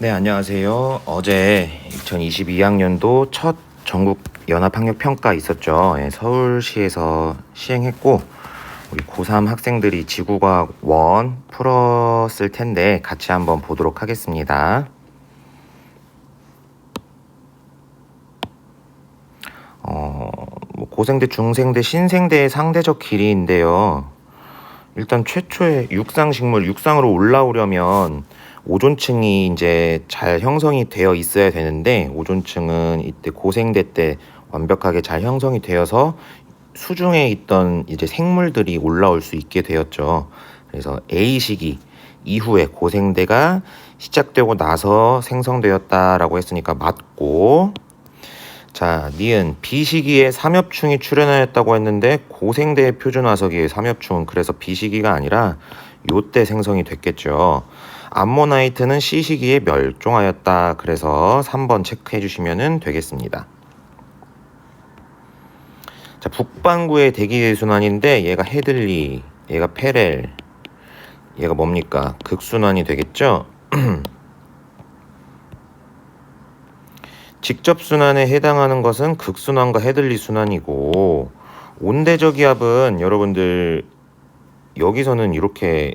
네, 안녕하세요. 어제 2022학년도 첫 전국 연합학력평가 있었죠. 예, 서울시에서 시행했고, 우리 고3 학생들이 지구과학 1 풀었을 텐데 같이 한번 보도록 하겠습니다. 고생대, 중생대, 신생대의 상대적 길이인데요. 일단 최초의 육상식물, 육상으로 올라오려면 오존층이 이제 잘 형성이 되어 있어야 되는데, 오존층은 이때 고생대 때 완벽하게 잘 형성이 되어서 수중에 있던 이제 생물들이 올라올 수 있게 되었죠. 그래서 A 시기 이후에 고생대가 시작되고 나서 생성되었다라고 했으니까 맞고, 자, 니은 B 시기에 삼엽충이 출현하였다고 했는데 고생대의 표준화석이에요. 삼엽충은 그래서 B 시기가 아니라 요때 생성이 됐겠죠. 암모나이트는 C 시기에 멸종하였다. 그래서 3번 체크해 주시면 되겠습니다. 자, 북반구의 대기순환인데 얘가 헤들리, 얘가 페렐, 얘가 뭡니까? 극순환이 되겠죠. 직접순환에 해당하는 것은 극순환과 헤들리 순환이고, 온대저기압은 여러분들 여기서는 이렇게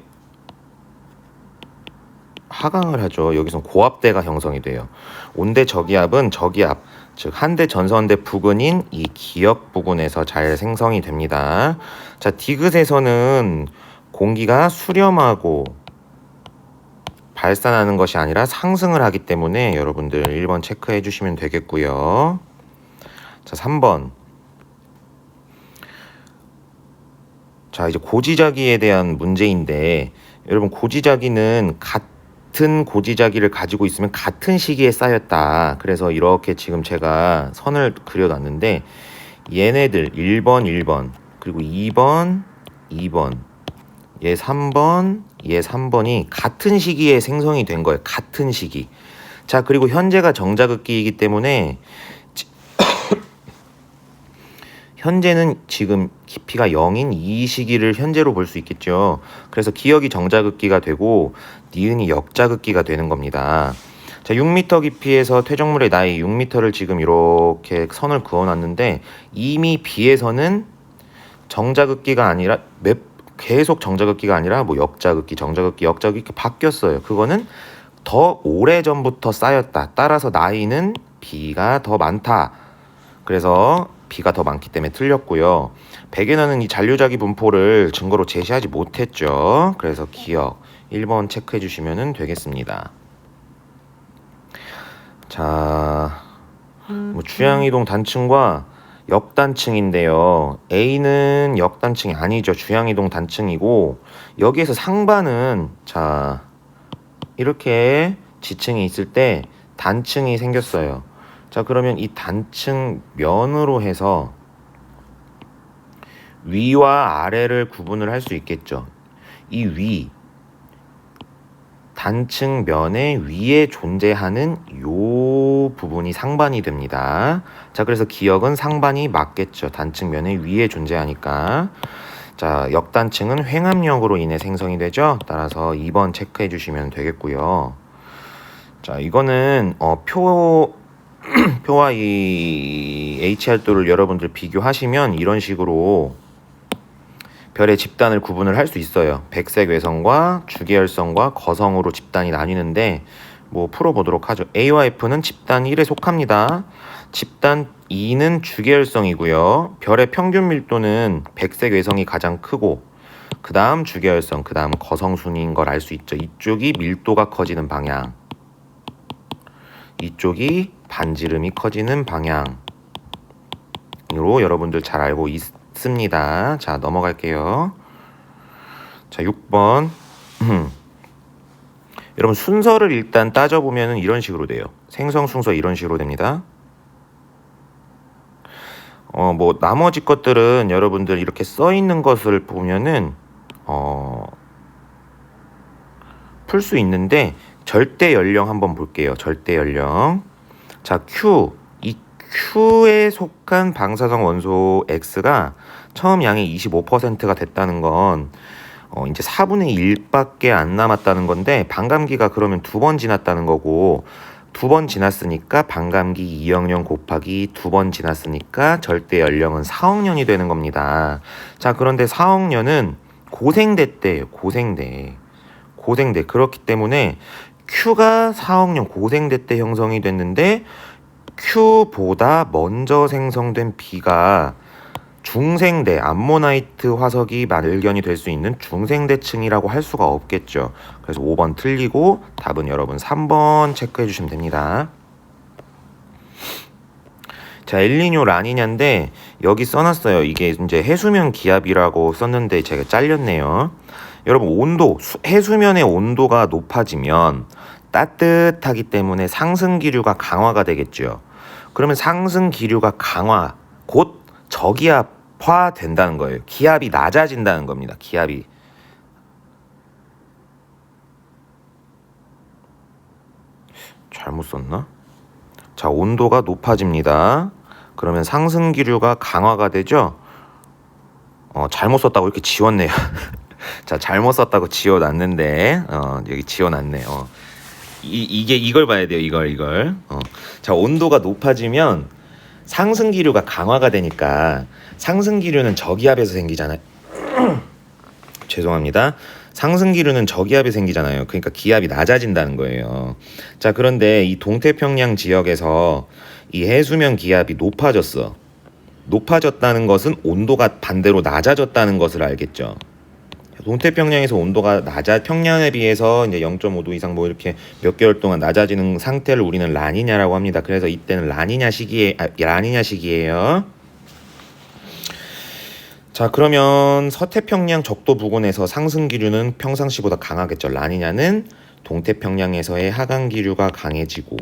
하강을 하죠. 여기서는 고압대가 형성이 돼요. 온대저기압은 저기압, 즉 한대 전선대 부근인 이 기역 부근에서 잘 생성이 됩니다. 자, 디귿에서는 공기가 수렴하고 발산하는 것이 아니라 상승을 하기 때문에 여러분들 1번 체크해 주시면 되겠고요. 자, 3번. 자, 이제 고지자기에 대한 문제인데, 여러분 고지자기는 같은 고지자기를 가지고 있으면 같은 시기에 쌓였다. 그래서 이렇게 지금 제가 선을 그려놨는데, 얘네들 1번, 그리고 2번, 얘 3번, 얘 3번이 같은 시기에 생성이 된 거예요. 같은 시기. 자, 그리고 현재가 정자극기이기 때문에 현재는 지금 깊이가 0인 이 시기를 현재로 볼 수 있겠죠. 그래서 기역이 정자극기가 되고 니은이 역자극기가 되는 겁니다. 자, 6m 깊이에서 퇴적물의 나이 6m를 지금 이렇게 선을 그어놨는데, 이미 B에서는 정자극기가 아니라 계속 정자극기가 아니라 뭐 역자극기, 정자극기, 역자극기 이렇게 바뀌었어요. 그거는 더 오래전부터 쌓였다. 따라서 나이는 B가 더 많다. 그래서 B가 더 많기 때문에 틀렸고요. 백에너는 이 잔류자기 분포를 증거로 제시하지 못했죠. 그래서 기역 1번 체크해 주시면 되겠습니다. 자, 뭐 주양이동 단층과 역단층인데요. A는 역단층이 아니죠. 주양이동 단층이고, 여기에서 상반은 자 이렇게 지층이 있을 때 단층이 생겼어요. 자, 그러면 이 단층 면으로 해서 위와 아래를 구분을 할 수 있겠죠. 이 위, 단층 면의 위에 존재하는 요 부분이 상반이 됩니다. 자, 그래서 기역은 상반이 맞겠죠. 단층 면의 위에 존재하니까. 자, 역단층은 횡압력으로 인해 생성이 되죠. 따라서 2번 체크해 주시면 되겠고요. 자, 이거는 표와 이 HR도를 여러분들 비교하시면 이런 식으로 별의 집단을 구분을 할 수 있어요. 백색 외성과 주계열성과 거성으로 집단이 나뉘는데, 뭐 풀어보도록 하죠. A와 F는 집단 1에 속합니다. 집단 2는 주계열성이고요. 별의 평균 밀도는 백색 외성이 가장 크고, 그 다음 주계열성, 그 다음 거성 순위인 걸 알 수 있죠. 이쪽이 밀도가 커지는 방향, 이쪽이 반지름이 커지는 방향으로 여러분들 잘 알고 있습니다. 자, 넘어갈게요. 자, 6번. 여러분 순서를 일단 따져보면 이런 식으로 돼요. 생성 순서 이런 식으로 됩니다. 뭐 나머지 것들은 여러분들 이렇게 써 있는 것을 보면은 풀 수 있는데, 절대 연령 한번 볼게요. 절대 연령. 자, 이 Q에 속한 방사성 원소 X가 처음 양의 25%가 됐다는 건 이제 4분의 1밖에 안 남았다는 건데 반감기가 그러면 2번 지났다는 거고 2번 지났으니까 반감기 2억 년 곱하기 2번 지났으니까 절대 연령은 4억 년이 되는 겁니다. 자, 그런데 4억 년은 고생대때예요. 고생대. 그렇기 때문에 Q가 4억 년 고생대 때 형성이 됐는데 Q보다 먼저 생성된 B가 중생대, 암모나이트 화석이 발견이 될 수 있는 중생대층이라고 할 수가 없겠죠. 그래서 5번 틀리고 답은 여러분 3번 체크해 주시면 됩니다. 자, 엘니뇨 라니냐인데 여기 써놨어요. 이게 이제 해수면 기압이라고 썼는데 제가 잘렸네요. 여러분 온도, 해수면의 온도가 높아지면 따뜻하기 때문에 상승 기류가 강화가 되겠죠. 그러면 상승 기류가 강화, 곧 저기압화 된다는 거예요. 기압이 낮아진다는 겁니다. 기압이. 잘못 썼나? 자, 온도가 높아집니다. 그러면 상승 기류가 강화가 되죠. 잘못 썼다고 이렇게 지웠네요. 자, 잘못 썼다고 지워놨는데 여기 지워놨네요. 이걸 봐야 돼요. 이걸. 자, 온도가 높아지면 상승 기류가 강화가 되니까 상승 기류는 저기압에서 생기잖아요. 죄송합니다. 상승 기류는 저기압에 생기잖아요. 그러니까 기압이 낮아진다는 거예요. 자, 그런데 이 동태평양 지역에서 이 해수면 기압이 높아졌어. 높아졌다는 것은 온도가 반대로 낮아졌다는 것을 알겠죠. 동태평양에서 온도가 평양에 비해서 이제 0.5도 이상 뭐 이렇게 몇 개월 동안 낮아지는 상태를 우리는 라니냐라고 합니다. 그래서 이때는 라니냐 시기예요. 자, 그러면 서태평양 적도 부근에서 상승 기류는 평상시보다 강하겠죠. 라니냐는 동태평양에서의 하강 기류가 강해지고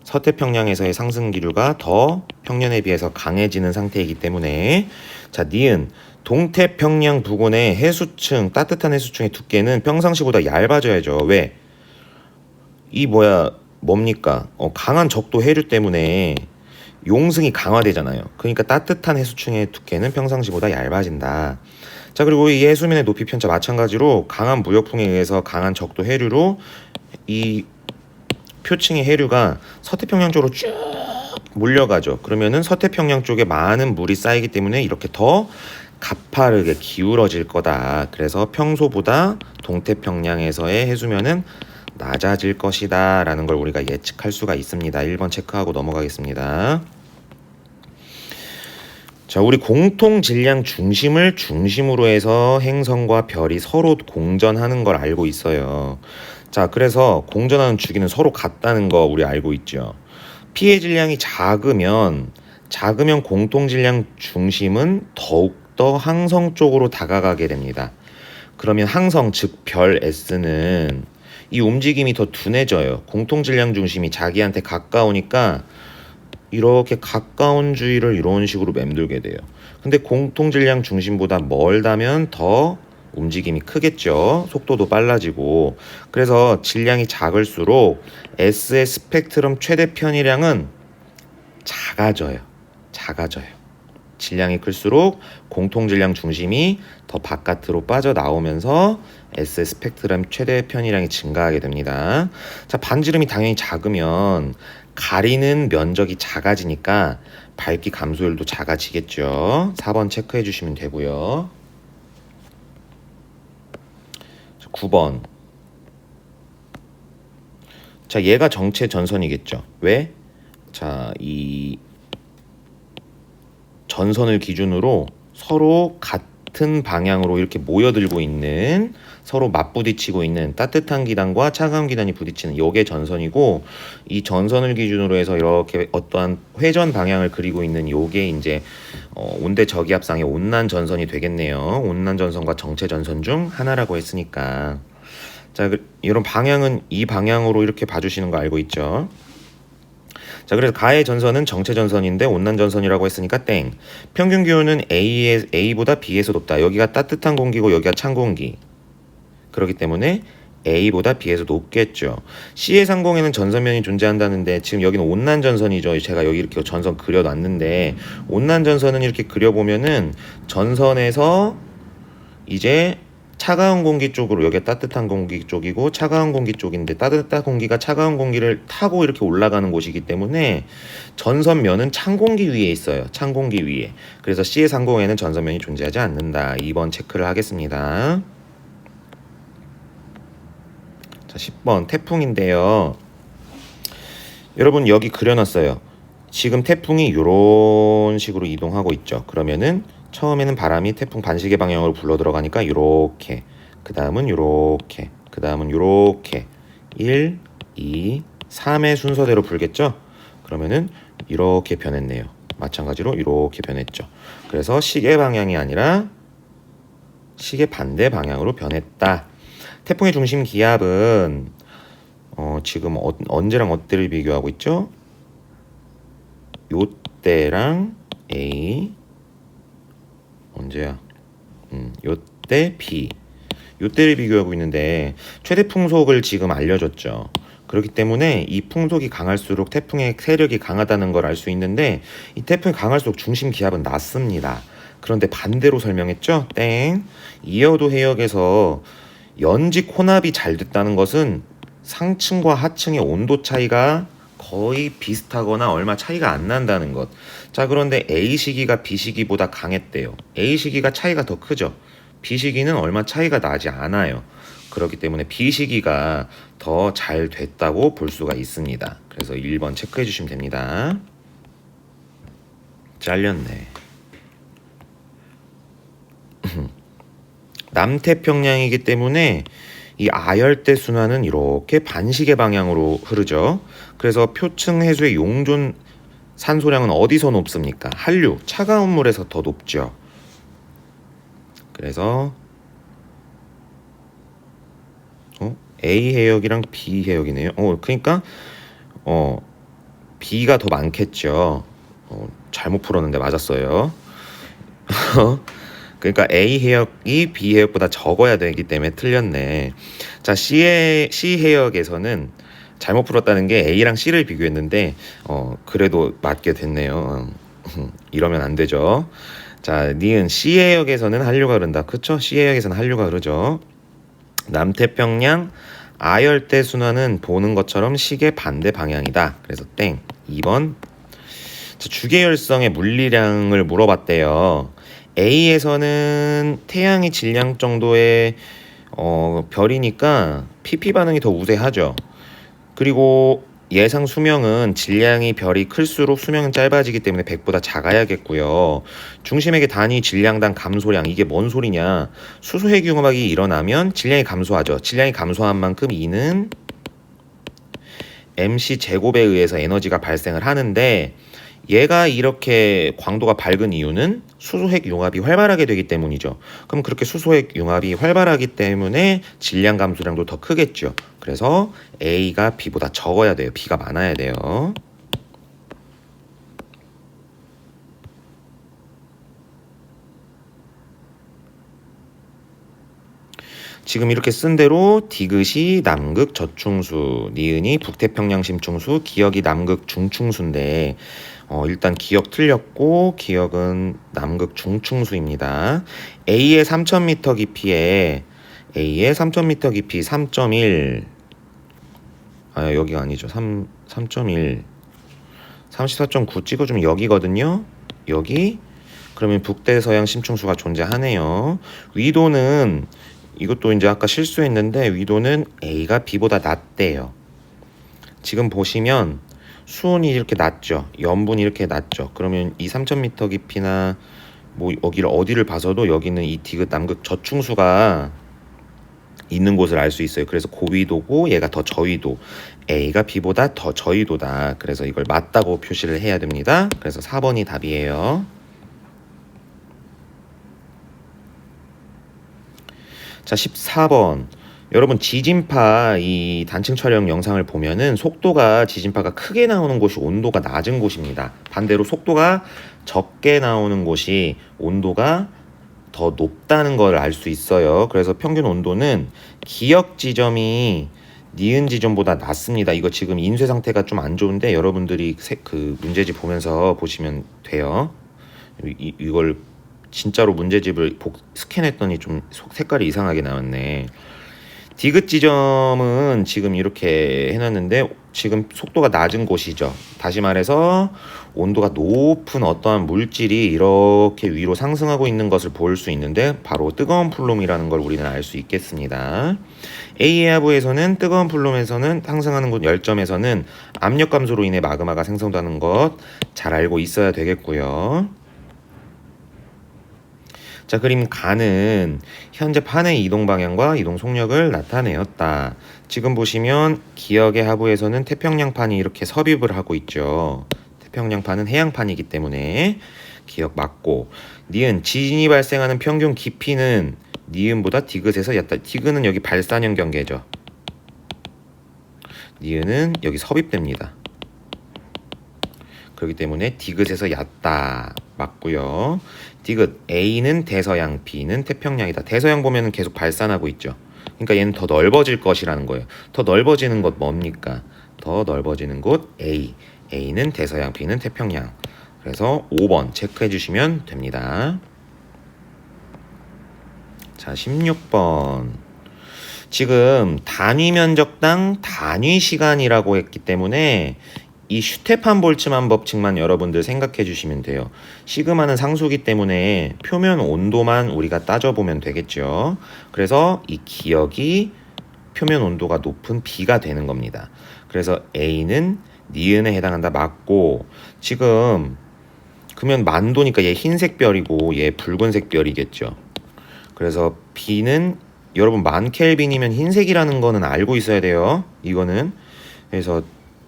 서태평양에서의 상승 기류가 더 평년에 비해서 강해지는 상태이기 때문에 자, 니은 동태평양 부근의 해수층, 따뜻한 해수층의 두께는 평상시보다 얇아져야죠. 왜? 뭡니까? 강한 적도 해류 때문에 용승이 강화되잖아요. 그러니까 따뜻한 해수층의 두께는 평상시보다 얇아진다. 자, 그리고 이 해수면의 높이 편차 마찬가지로 강한 무역풍에 의해서 강한 적도 해류로 이 표층의 해류가 서태평양 쪽으로 쭉 몰려가죠. 그러면은 서태평양 쪽에 많은 물이 쌓이기 때문에 이렇게 더 가파르게 기울어질 거다. 그래서 평소보다 동태평양에서의 해수면은 낮아질 것이다 라는 걸 우리가 예측할 수가 있습니다. 1번 체크하고 넘어가겠습니다. 자, 우리 공통질량 중심을 중심으로 해서 행성과 별이 서로 공전하는 걸 알고 있어요. 자, 그래서 공전하는 주기는 서로 같다는 거 우리 알고 있죠. 피해 질량이 작으면 공통질량 중심은 더욱더 항성 쪽으로 다가가게 됩니다. 그러면 항성 즉 별 S는 이 움직임이 더 둔해져요. 공통질량 중심이 자기한테 가까우니까 이렇게 가까운 주위를 이런 식으로 맴돌게 돼요. 근데 공통질량 중심보다 멀다면 더 움직임이 크겠죠. 속도도 빨라지고. 그래서 질량이 작을수록 S의 스펙트럼 최대 편의량은 작아져요. 질량이 클수록 공통질량 중심이 더 바깥으로 빠져나오면서 S의 스펙트럼 최대 편의량이 증가하게 됩니다. 자, 반지름이 당연히 작으면 가리는 면적이 작아지니까 밝기 감소율도 작아지겠죠. 4번 체크해 주시면 되고요. 9번. 자, 얘가 정체 전선이겠죠. 왜? 자, 이 전선을 기준으로 서로 같은 방향으로 이렇게 모여들고 있는, 서로 맞부딪히고 있는 따뜻한 기단과 차가운 기단이 부딪히는 요게 전선이고, 이 전선을 기준으로 해서 이렇게 어떠한 회전 방향을 그리고 있는 요게 이제 온대 저기압상의 온난 전선이 되겠네요. 온난 전선과 정체 전선 중 하나라고 했으니까. 자, 이런 방향은 이 방향으로 이렇게 봐주시는 거 알고 있죠? 자, 그래서 가해 전선은 정체 전선인데 온난 전선이라고 했으니까 땡. 평균 기온은 A보다 B에서 높다. 여기가 따뜻한 공기고 여기가 찬 공기. 그렇기 때문에 A보다 B에서 높겠죠. C의 상공에는 전선면이 존재한다는데 지금 여기는 온난 전선이죠. 제가 여기 이렇게 전선 그려놨는데 온난 전선은 이렇게 그려보면은 전선에서 이제 차가운 공기 쪽으로, 여기가 따뜻한 공기 쪽이고 차가운 공기 쪽인데 따뜻한 공기가 차가운 공기를 타고 이렇게 올라가는 곳이기 때문에 전선면은 찬 공기 위에 있어요. 찬 공기 위에. 그래서 C의 상공에는 전선면이 존재하지 않는다. 2번 체크를 하겠습니다. 자, 10번 태풍인데요. 여러분 여기 그려놨어요. 지금 태풍이 이런 식으로 이동하고 있죠. 그러면은 처음에는 바람이 태풍 반시계 방향으로 불러 들어가니까 이렇게, 그 다음은 이렇게, 그 다음은 이렇게 1, 2, 3의 순서대로 불겠죠. 그러면은 이렇게 변했네요. 마찬가지로 이렇게 변했죠. 그래서 시계 방향이 아니라 시계 반대 방향으로 변했다. 태풍의 중심 기압은 지금 언제랑 어때를 비교하고 있죠? 요때랑 A, 언제야? 요때 B, 요때를 비교하고 있는데 최대 풍속을 지금 알려줬죠. 그렇기 때문에 이 풍속이 강할수록 태풍의 세력이 강하다는 걸 알 수 있는데 이 태풍이 강할수록 중심 기압은 낮습니다. 그런데 반대로 설명했죠? 땡. 이어도 해역에서 연지 혼합이 잘 됐다는 것은 상층과 하층의 온도 차이가 거의 비슷하거나 얼마 차이가 안 난다는 것. 자, 그런데 A 시기가 B 시기보다 강했대요. A 시기가 차이가 더 크죠. B 시기는 얼마 차이가 나지 않아요. 그렇기 때문에 B 시기가 더 잘 됐다고 볼 수가 있습니다. 그래서 1번 체크해 주시면 됩니다. 잘렸네. 남태평양이기 때문에 이 아열대 순환은 이렇게 반시계 방향으로 흐르죠. 그래서 표층 해수의 용존 산소량은 어디서 높습니까? 한류, 차가운 물에서 더 높죠. 그래서 A 해역이랑 B 해역이네요. 그러니까 B가 더 많겠죠. 잘못 풀었는데 맞았어요. 그러니까 A 해역이 B 해역보다 적어야 되기 때문에 틀렸네. 자, C 해역에서는 잘못 풀었다는 게 A랑 C를 비교했는데 그래도 맞게 됐네요. 이러면 안 되죠. 자, 니은 C 해역에서는 한류가 흐른다. 그쵸? C 해역에서는 한류가 흐르죠. 남태평양 아열대 순환은 보는 것처럼 시계 반대 방향이다. 그래서 땡. 2번. 자, 주계열성의 물리량을 물어봤대요. A에서는 태양이 질량 정도의 별이니까 PP 반응이 더 우세하죠. 그리고 예상 수명은 질량이 별이 클수록 수명은 짧아지기 때문에 100보다 작아야겠고요. 중심액의 단위 질량당 감소량, 이게 뭔 소리냐? 수소핵 융합이 일어나면 질량이 감소하죠. 질량이 감소한 만큼 E는 MC 제곱에 의해서 에너지가 발생을 하는데 얘가 이렇게 광도가 밝은 이유는 수소핵 융합이 활발하게 되기 때문이죠. 그럼 그렇게 수소핵 융합이 활발하기 때문에 질량 감소량도 더 크겠죠. 그래서 A가 B보다 적어야 돼요. B가 많아야 돼요. 지금 이렇게 쓴 대로 디귿이 남극 저충수, 니은이 북태평양 심충수, 기역이 남극 중충수인데 일단 기역 틀렸고 기역은 남극 중충수입니다. A의 3000m 깊이에 A의 3000m 깊이 3.1 여기가 아니죠. 3.1 34.9 찍어주면 여기거든요. 여기 그러면 북대서양 심충수가 존재하네요. 위도는 이것도 이제 아까 실수했는데 위도는 A가 B보다 낮대요. 지금 보시면 수온이 이렇게 낮죠. 염분이 이렇게 낮죠. 그러면 이 3000m 깊이나 뭐 여기를 어디를 봐서도 여기는 이 디귿 남극 저충수가 있는 곳을 알 수 있어요. 그래서 고위도고 얘가 더 저위도. A가 B보다 더 저위도다. 그래서 이걸 맞다고 표시를 해야 됩니다. 그래서 4번이 답이에요. 자, 14번. 여러분 지진파 이 단층 촬영 영상을 보면은 속도가 지진파가 크게 나오는 곳이 온도가 낮은 곳입니다. 반대로 속도가 적게 나오는 곳이 온도가 더 높다는 걸 알 수 있어요. 그래서 평균 온도는 기역 지점이 니은 지점보다 낮습니다. 이거 지금 인쇄 상태가 좀 안 좋은데 여러분들이 그 문제집 보면서 보시면 돼요. 이걸 진짜로 문제집을 스캔했더니 좀 색깔이 이상하게 나왔네. 디귿 지점은 지금 이렇게 해놨는데 지금 속도가 낮은 곳이죠. 다시 말해서 온도가 높은 어떠한 물질이 이렇게 위로 상승하고 있는 것을 볼 수 있는데 바로 뜨거운 플룸이라는 걸 우리는 알 수 있겠습니다. A의 하부에서는 뜨거운 플룸에서는 상승하는 곳 열점에서는 압력 감소로 인해 마그마가 생성되는 것 잘 알고 있어야 되겠고요. 자, 그림 가는 현재 판의 이동 방향과 이동 속력을 나타내었다. 지금 보시면 기역의 하부에서는 태평양판이 이렇게 섭입을 하고 있죠. 태평양판은 해양판이기 때문에 기역 맞고, 니은 지진이 발생하는 평균 깊이는 니은보다 디귿에서 얕다. 디귿은 여기 발산형 경계죠. 니은은 여기 섭입됩니다. 그렇기 때문에 디귿에서 얕다 맞고요. 디귿 A는 대서양, B는 태평양이다. 대서양 보면 계속 발산하고 있죠. 그러니까 얘는 더 넓어질 것이라는 거예요. 더 넓어지는 곳 뭡니까? 더 넓어지는 곳 A. A는 대서양, B는 태평양. 그래서 5번 체크해 주시면 됩니다. 자, 16번. 지금 단위 면적당 단위 시간이라고 했기 때문에 이 슈테판 볼츠만 법칙만 여러분들 생각해 주시면 돼요. 시그마는 상수기 때문에 표면 온도만 우리가 따져보면 되겠죠. 그래서 이 기역이 표면 온도가 높은 B가 되는 겁니다. 그래서 A는 니은에 해당한다 맞고, 지금 그러면 만도니까 얘 흰색 별이고 얘 붉은색 별이겠죠. 그래서 B는 여러분 만 켈빈이면 흰색이라는 거는 알고 있어야 돼요. 이거는. 그래서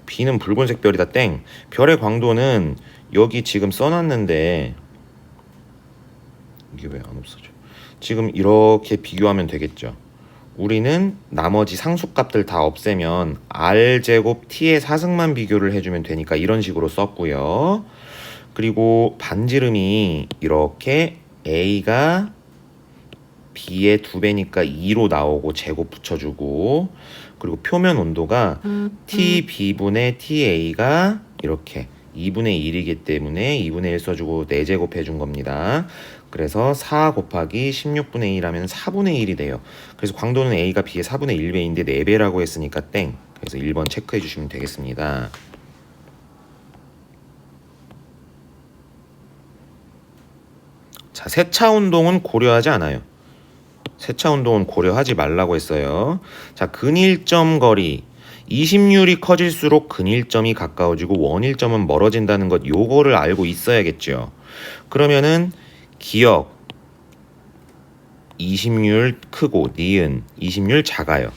B는 붉은색 별이다 땡. 별의 광도는 여기 지금 써놨는데 이게 왜 안 없어져? 지금 이렇게 비교하면 되겠죠. 우리는 나머지 상수값들 다 없애면 R제곱 T의 사승만 비교를 해주면 되니까 이런 식으로 썼고요. 그리고 반지름이 이렇게 A가 B의 2배니까 2로 나오고 제곱 붙여주고, 그리고 표면 온도가 TB분의 TA가 이렇게 2분의 1이기 때문에 2분의 1 써주고 4제곱 해준 겁니다. 그래서 4 곱하기 16분의 1 하면 4분의 1이 돼요. 그래서 광도는 A가 B의 4분의 1배인데 4배라고 했으니까 땡. 그래서 1번 체크해 주시면 되겠습니다. 자, 세차 운동은 고려하지 않아요. 세차 운동은 고려하지 말라고 했어요. 자, 근일점 거리. 20률이 커질수록 근일점이 가까워지고 원일점은 멀어진다는 것, 요거를 알고 있어야겠죠. 그러면은 기역 20률 크고 니은 20률 작아요.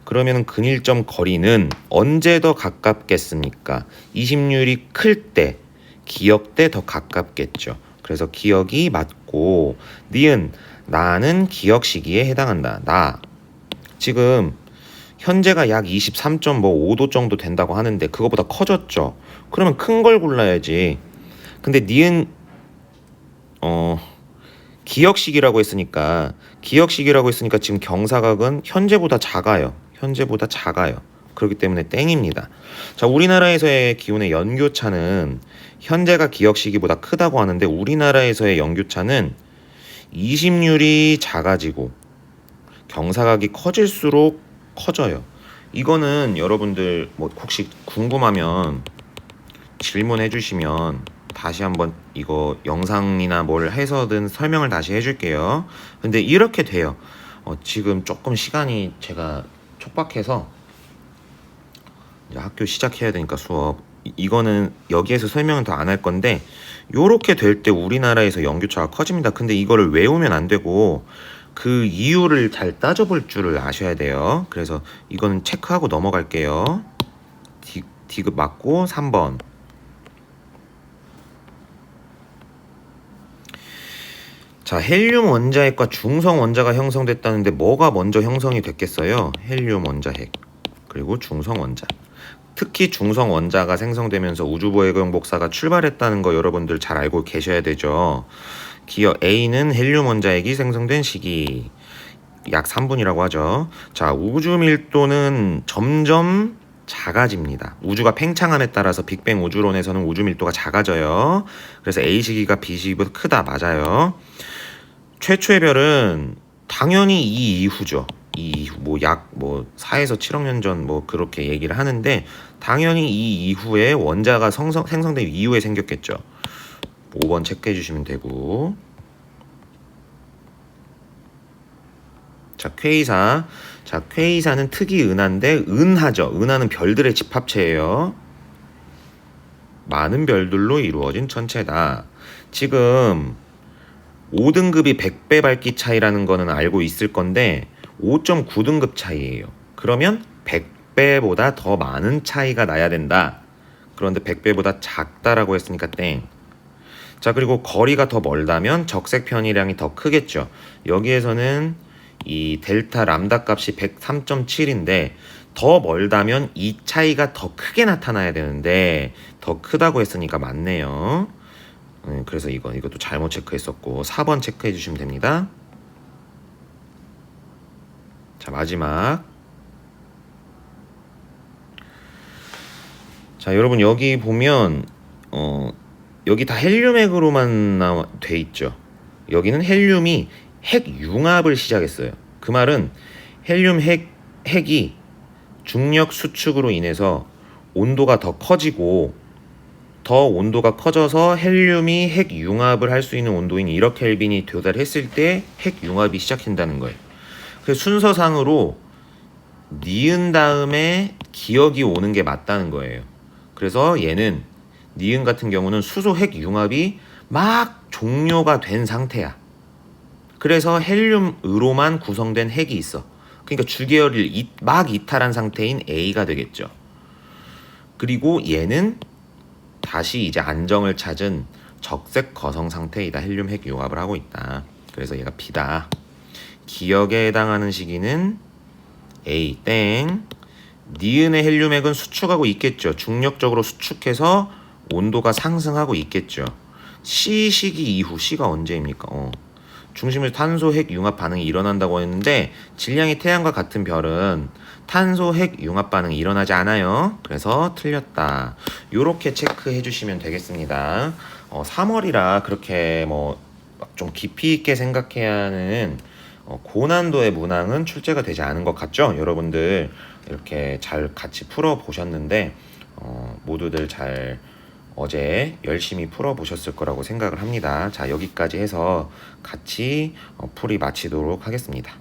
그러면은 근일점 거리는 언제 더 가깝겠습니까? 20률이 클 때, 기역 때 더 가깝겠죠. 그래서 기역이 맞고, 니은 나는 기역 시기에 해당한다. 나 지금 현재가 약 23.5도 정도 된다고 하는데 그거보다 커졌죠. 그러면 큰 걸 골라야지. 근데 니은 기역 시기라고 했으니까 지금 경사각은 현재보다 작아요. 그렇기 때문에 땡입니다. 자, 우리나라에서의 기온의 연교차는 현재가 기역 시기보다 크다고 하는데 우리나라에서의 연교차는 20률이 작아지고 경사각이 커질수록 커져요. 이거는 여러분들 뭐 혹시 궁금하면 질문해 주시면 다시 한번 이거 영상이나 뭘 해서든 설명을 다시 해줄게요. 근데 이렇게 돼요. 지금 조금 시간이 제가 촉박해서 이제 학교 시작해야 되니까 수업, 이거는 여기에서 설명은 더 안 할 건데, 요렇게 될 때 우리나라에서 연교차가 커집니다. 근데 이거를 외우면 안 되고 그 이유를 잘 따져볼 줄을 아셔야 돼요. 그래서 이거는 체크하고 넘어갈게요. 디귿 맞고 3번. 자, 헬륨 원자핵과 중성 원자가 형성됐다는데 뭐가 먼저 형성이 됐겠어요? 헬륨 원자핵 그리고 중성 원자. 특히 중성 원자가 생성되면서 우주보행형 복사가 출발했다는 거 여러분들 잘 알고 계셔야 되죠. 기억 A는 헬륨 원자핵이 생성된 시기 약 3분이라고 하죠. 자, 우주 밀도는 점점 작아집니다. 우주가 팽창함에 따라서 빅뱅 우주론에서는 우주 밀도가 작아져요. 그래서 A 시기가 B 시기보다 크다. 맞아요. 최초의 별은 당연히 이 이후죠. 이 이후 뭐 약 4에서 7억 년 전 뭐 그렇게 얘기를 하는데 당연히 이 이후에 원자가 생성된 이후에 생겼겠죠. 5번 체크해 주시면 되고. 자, 퀘이사. 자, 퀘이사는 특이 은하인데 은하죠. 은하는 별들의 집합체예요. 많은 별들로 이루어진 천체다. 지금 5등급이 100배 밝기 차이라는 거는 알고 있을 건데 5.9등급 차이예요. 그러면 100배보다 더 많은 차이가 나야 된다. 그런데 100배보다 작다라고 했으니까 땡. 자, 그리고 거리가 더 멀다면 적색 편이량이 더 크겠죠. 여기에서는 이 델타 람다 값이 103.7인데 더 멀다면 이 차이가 더 크게 나타나야 되는데 더 크다고 했으니까 맞네요. 그래서 이것도 잘못 체크했었고 4번 체크해 주시면 됩니다. 자, 마지막. 자, 여러분 여기 보면 여기 다 헬륨핵으로만 돼 있죠. 여기는 헬륨이 핵 융합을 시작했어요. 그 말은 헬륨 핵이 중력 수축으로 인해서 온도가 더 커지고 더 온도가 커져서 헬륨이 핵 융합을 할 수 있는 온도인 1억 켈빈이 도달했을 때 핵 융합이 시작된다는 거예요. 그래서 순서상으로 니은 다음에 기억이 오는 게 맞다는 거예요. 그래서 얘는 니은 같은 경우는 수소 핵 융합이 막 종료가 된 상태야. 그래서 헬륨으로만 구성된 핵이 있어. 그러니까 주계열을 막 이탈한 상태인 A가 되겠죠. 그리고 얘는 다시 이제 안정을 찾은 적색 거성 상태이다. 헬륨 핵 융합을 하고 있다. 그래서 얘가 B다. 기억에 해당하는 시기는 A 땡. 니은의 헬륨 핵은 수축하고 있겠죠. 중력적으로 수축해서 온도가 상승하고 있겠죠. C 시기 이후. C가 언제입니까? 중심에서 탄소 핵 융합 반응이 일어난다고 했는데 질량이 태양과 같은 별은 탄소 핵 융합 반응이 일어나지 않아요. 그래서 틀렸다. 요렇게 체크해 주시면 되겠습니다. 3월이라 그렇게 좀 깊이 있게 생각해야 하는 고난도의 문항은 출제가 되지 않은 것 같죠? 여러분들 이렇게 잘 같이 풀어 보셨는데 모두들 잘 어제 열심히 풀어보셨을 거라고 생각을 합니다. 자, 여기까지 해서 같이 풀이 마치도록 하겠습니다.